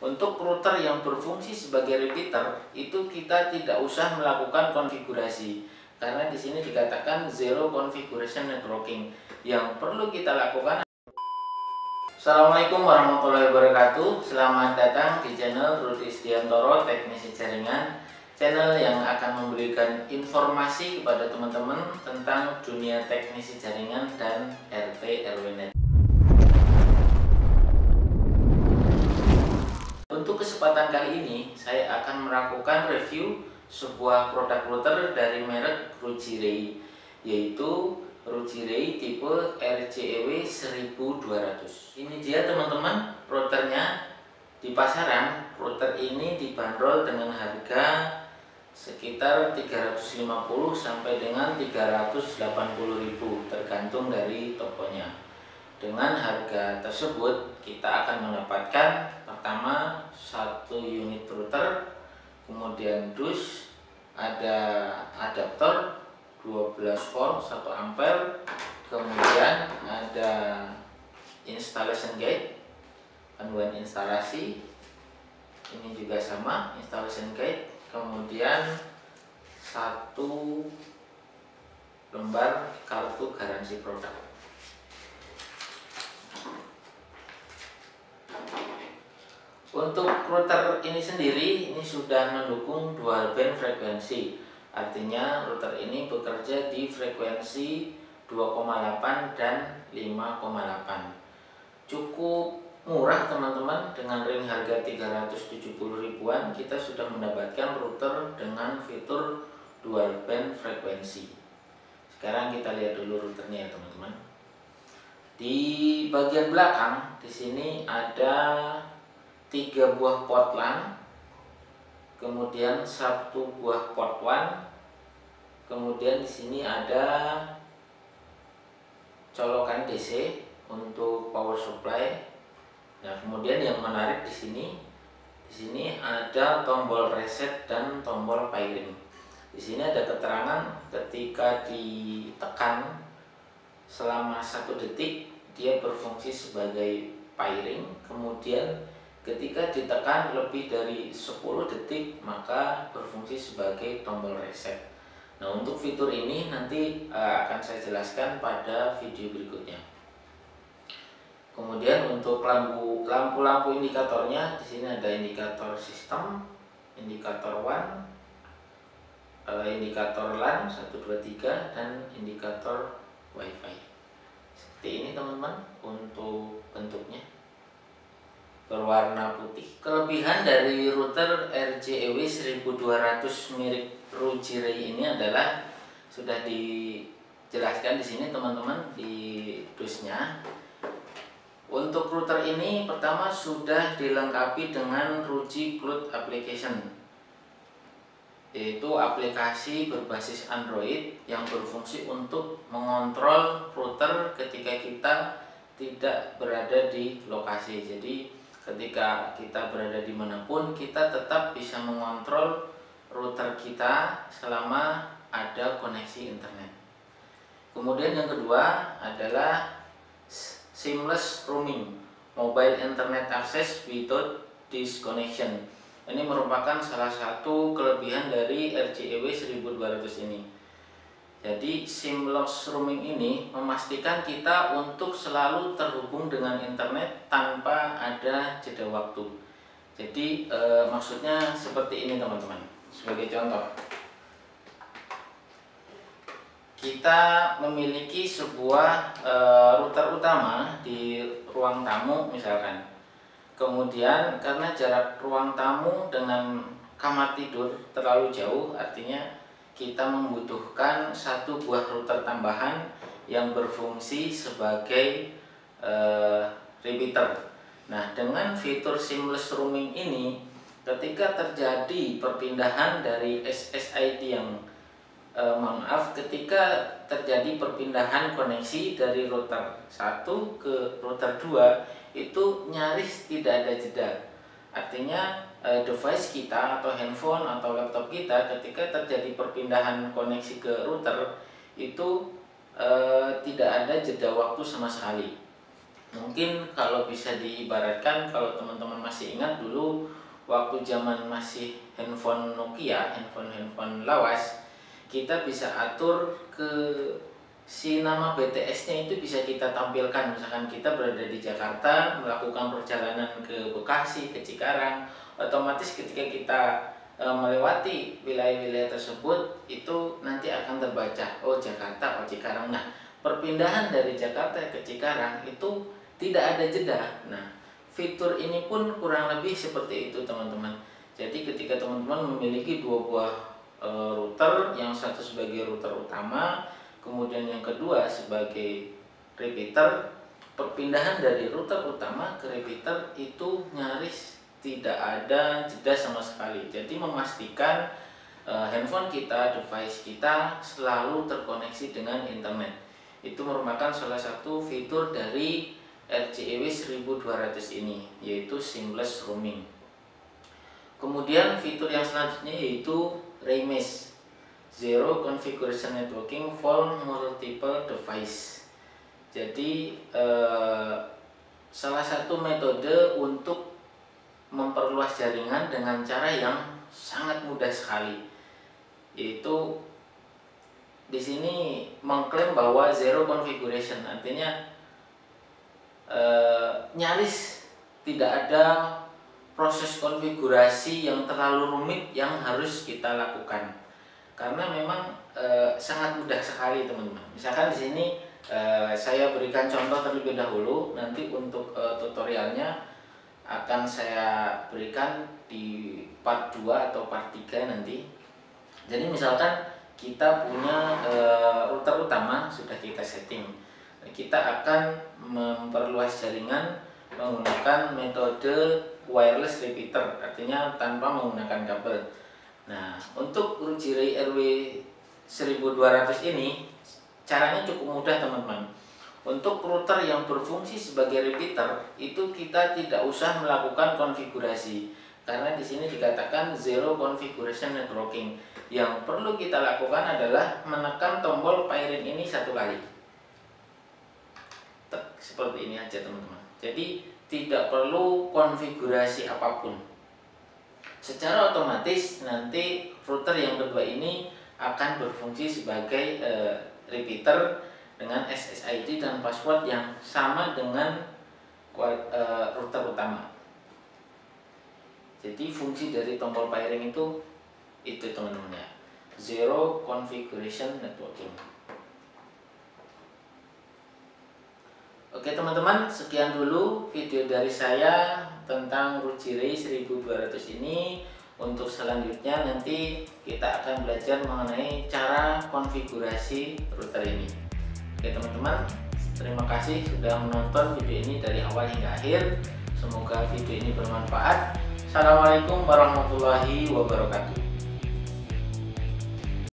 Untuk router yang berfungsi sebagai repeater itu kita tidak usah melakukan konfigurasi, karena di sini dikatakan zero configuration networking. Yang perlu kita lakukan. Assalamualaikum warahmatullahi wabarakatuh. Selamat datang di channel Rudi Setiantoro Teknisi Jaringan, channel yang akan memberikan informasi kepada teman-teman tentang dunia teknisi jaringan dan RT RW. Untuk kesempatan kali ini saya akan melakukan review sebuah produk router dari merek Rugirei, yaitu Rugirei tipe RJEW 1200. Ini dia teman-teman routernya. Di pasaran router ini dibanderol dengan harga sekitar 350 sampai dengan 380.000 tergantung dari tokonya. Dengan harga tersebut kita akan mendapatkan pertama satu unit router, kemudian dus, ada adaptor 12 volt 1 ampere, kemudian ada installation guide, panduan instalasi, ini juga sama installation guide, kemudian satu lembar kartu garansi produk. Untuk router ini sendiri ini sudah mendukung dual band frekuensi, artinya router ini bekerja di frekuensi 2,8 dan 5,8. Cukup murah teman-teman, dengan ring harga 370 ribuan kita sudah mendapatkan router dengan fitur dual band frekuensi. Sekarang kita lihat dulu routernya ya teman-teman. Di bagian belakang di sini ada 3 buah port LAN, kemudian 1 buah port WAN, kemudian di sini ada colokan DC untuk power supply. Nah, kemudian yang menarik di sini ada tombol reset dan tombol pairing. Di sini ada keterangan ketika ditekan selama 1 detik dia berfungsi sebagai pairing, kemudian ketika ditekan lebih dari 10 detik maka berfungsi sebagai tombol reset. Nah, untuk fitur ini nanti akan saya jelaskan pada video berikutnya. Kemudian untuk lampu indikatornya di sini ada indikator sistem, indikator WAN, indikator LAN 1 2 3 dan indikator WiFi. Seperti ini teman-teman untuk bentuknya, berwarna putih. Kelebihan dari router RJEW 1200 milik Rugirei ini adalah sudah dijelaskan di sini teman-teman di dusnya. Untuk router ini pertama sudah dilengkapi dengan Rugi Cloud Application, yaitu aplikasi berbasis Android yang berfungsi untuk mengontrol router ketika kita tidak berada di lokasi. Jadi ketika kita berada dimanapun kita tetap bisa mengontrol router kita selama ada koneksi internet. Kemudian yang kedua adalah seamless roaming, mobile internet access without disconnection. Ini merupakan salah satu kelebihan dari RJEW 1200 ini. Jadi seamless roaming ini memastikan kita untuk selalu terhubung dengan internet tanpa ada jeda waktu. Jadi maksudnya seperti ini teman-teman. Sebagai contoh, kita memiliki sebuah router utama di ruang tamu misalkan. Kemudian karena jarak ruang tamu dengan kamar tidur terlalu jauh, artinya kita membutuhkan 1 buah router tambahan yang berfungsi sebagai repeater. Nah, dengan fitur seamless roaming ini, ketika terjadi perpindahan dari SSID ketika terjadi perpindahan koneksi dari router 1 ke router 2 itu nyaris tidak ada jeda. Artinya device kita atau handphone atau laptop kita ketika terjadi perpindahan koneksi ke router itu tidak ada jeda waktu sama sekali. Mungkin kalau bisa diibaratkan, kalau teman-teman masih ingat dulu waktu zaman masih handphone Nokia, handphone lawas, kita bisa atur ke si nama BTS-nya itu bisa kita tampilkan. Misalkan kita berada di Jakarta melakukan perjalanan ke Bekasi, ke Cikarang, otomatis ketika kita melewati wilayah-wilayah tersebut itu nanti akan terbaca, oh Jakarta, oh Cikarang. Nah, perpindahan dari Jakarta ke Cikarang itu tidak ada jeda. Nah, fitur ini pun kurang lebih seperti itu teman-teman. Jadi ketika teman-teman memiliki dua buah router, yang satu sebagai router utama, kemudian yang kedua sebagai repeater, perpindahan dari router utama ke repeater itu nyaris tidak ada jeda sama sekali. Jadi memastikan handphone kita, device kita selalu terkoneksi dengan internet. Itu merupakan salah satu fitur dari RCEW 1200 ini, yaitu seamless roaming. Kemudian fitur yang selanjutnya yaitu ReMesh, Zero Configuration Networking for Multiple Device. Jadi salah satu metode untuk memperluas jaringan dengan cara yang sangat mudah sekali, yaitu di sini mengklaim bahwa zero configuration, artinya nyaris tidak ada proses konfigurasi yang terlalu rumit yang harus kita lakukan, karena memang sangat mudah sekali teman-teman. Misalkan di sini saya berikan contoh terlebih dahulu, nanti untuk tutorialnya akan saya berikan di part 2 atau part 3 nanti. Jadi misalkan kita punya router utama sudah kita setting, kita akan memperluas jaringan menggunakan metode wireless repeater, artinya tanpa menggunakan kabel. Nah, untuk RuCi RW 1200 ini caranya cukup mudah teman-teman. Untuk router yang berfungsi sebagai repeater itu kita tidak usah melakukan konfigurasi, karena di sini dikatakan zero configuration networking. Yang perlu kita lakukan adalah menekan tombol pairing ini satu kali. Seperti ini aja teman-teman. Jadi tidak perlu konfigurasi apapun. Secara otomatis nanti router yang kedua ini akan berfungsi sebagai repeater dengan SSID dan password yang sama dengan router utama. Jadi fungsi dari tombol pairing itu teman-teman ya, zero configuration networking. Oke teman-teman, sekian dulu video dari saya tentang RuCi 1200 ini. Untuk selanjutnya nanti kita akan belajar mengenai cara konfigurasi router ini. Oke teman-teman, terima kasih sudah menonton video ini dari awal hingga akhir. Semoga video ini bermanfaat. Assalamualaikum warahmatullahi wabarakatuh.